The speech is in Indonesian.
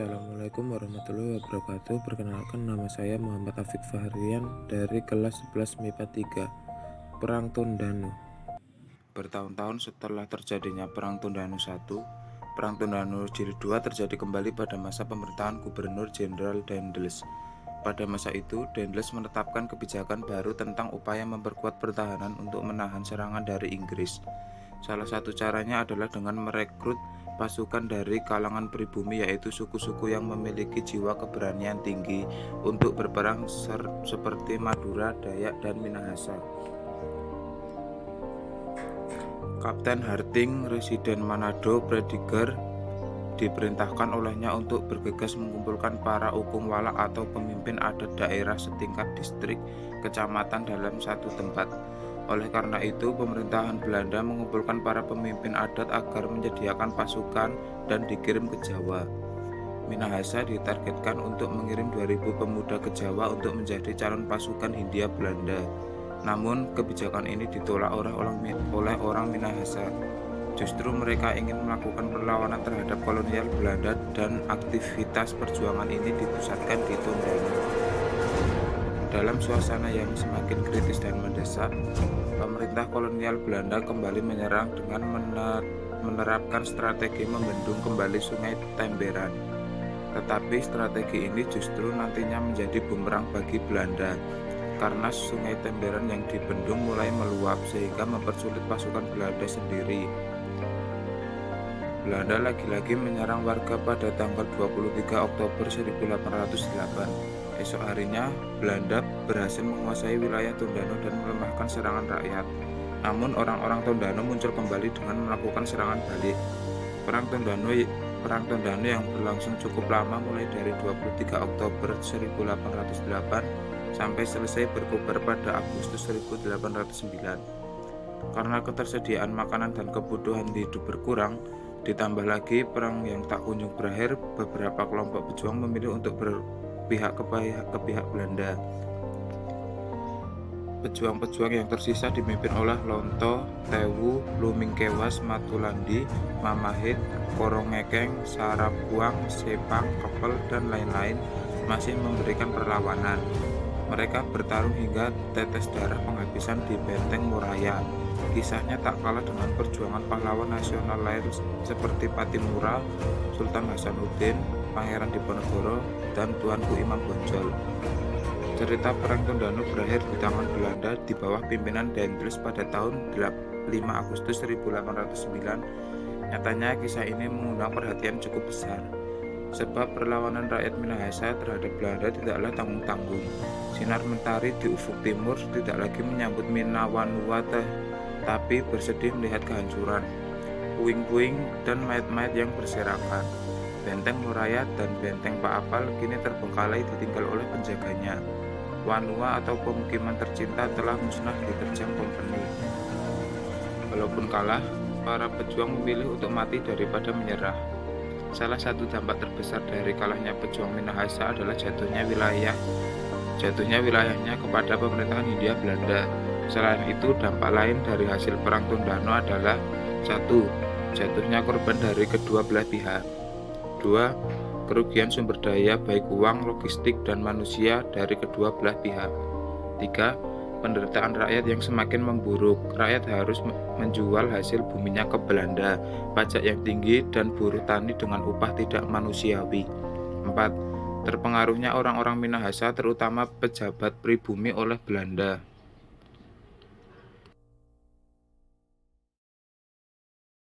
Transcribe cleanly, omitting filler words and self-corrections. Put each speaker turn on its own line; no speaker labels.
Assalamualaikum warahmatullahi wabarakatuh. Perkenalkan, nama saya Muhammad Afiq Fahrian dari kelas 11 MIPA 3. Perang Tondano. Bertahun-tahun setelah terjadinya Perang Tondano I, Perang Tondano Jilid II terjadi kembali pada masa pemerintahan Gubernur Jenderal Daendels. Pada masa itu, Daendels menetapkan kebijakan baru tentang upaya memperkuat pertahanan untuk menahan serangan dari Inggris. Salah satu caranya adalah dengan merekrut pasukan dari kalangan pribumi, yaitu suku-suku yang memiliki jiwa keberanian tinggi untuk berperang seperti Madura, Dayak, dan Minahasa. Kapten Harting, residen Manado, Prediger, diperintahkan olehnya untuk bergegas mengumpulkan para ukung walak atau pemimpin adat daerah setingkat distrik kecamatan dalam satu tempat. Oleh karena itu, pemerintahan Belanda mengumpulkan para pemimpin adat agar menyediakan pasukan dan dikirim ke Jawa. Minahasa ditargetkan untuk mengirim 2000 pemuda ke Jawa untuk menjadi calon pasukan Hindia Belanda. Namun, kebijakan ini ditolak oleh orang Minahasa. Justru mereka ingin melakukan perlawanan terhadap kolonial Belanda dan aktivitas perjuangan ini dipusatkan di Tondano. Dalam suasana yang semakin kritis dan mendesak, pemerintah kolonial Belanda kembali menyerang dengan menerapkan strategi membendung kembali Sungai Temberan. Tetapi strategi ini justru nantinya menjadi bumerang bagi Belanda, karena Sungai Temberan yang dibendung mulai meluap sehingga mempersulit pasukan Belanda sendiri. Belanda lagi-lagi menyerang warga pada tanggal 23 Oktober 1808. Esok harinya, Belanda berhasil menguasai wilayah Tondano dan melemahkan serangan rakyat. Namun orang-orang Tondano muncul kembali dengan melakukan serangan balik. Perang Tondano yang berlangsung cukup lama, mulai dari 23 Oktober 1808 sampai selesai berkobar pada Agustus 1809. Karena ketersediaan makanan dan kebutuhan hidup berkurang, ditambah lagi perang yang tak kunjung berakhir, beberapa kelompok pejuang memilih untuk berpihak ke pihak Belanda. Pejuang-pejuang yang tersisa dipimpin oleh Lonto, Tewu, Lumingkewas, Matulandi, Mamahit, Korongekeng, Sarabuang, Sepang, Kepel, dan lain-lain masih memberikan perlawanan. Mereka bertarung hingga tetes darah penghabisan di Benteng Moraya. Kisahnya tak kalah dengan perjuangan pahlawan nasional lain seperti Patimura, Sultan Hasanuddin, Pangeran Diponegoro, dan Tuanku Imam Bonjol. Cerita Perang Tondano berakhir di tangan Belanda di bawah pimpinan Daendels pada tahun 5 Agustus 1809. Nyatanya kisah ini mengundang perhatian cukup besar, sebab perlawanan rakyat Minahasa terhadap Belanda tidaklah tanggung-tanggung. Sinar mentari di ufuk timur tidak lagi menyambut Minawanua, tapi bersedih melihat kehancuran, puing-puing dan mayat-mayat yang berserakan. Benteng Moraya dan Benteng Pak Apal kini terbengkalai ditinggal oleh penjaganya. Wanua atau pemukiman tercinta telah musnah diterjang kompeni. Walaupun kalah, para pejuang memilih untuk mati daripada menyerah. Salah satu dampak terbesar dari kalahnya pejuang Minahasa adalah jatuhnya wilayahnya kepada pemerintahan Hindia Belanda. Selain itu, dampak lain dari hasil Perang Tondano adalah 1. Jatuhnya korban dari kedua belah pihak. 2. Kerugian sumber daya baik uang, logistik, dan manusia dari kedua belah pihak. 3. Penderitaan rakyat yang semakin memburuk. Rakyat harus menjual hasil buminya ke Belanda, pajak yang tinggi, dan buruh tani dengan upah tidak manusiawi. 4. Terpengaruhnya orang-orang Minahasa, terutama pejabat pribumi, oleh Belanda.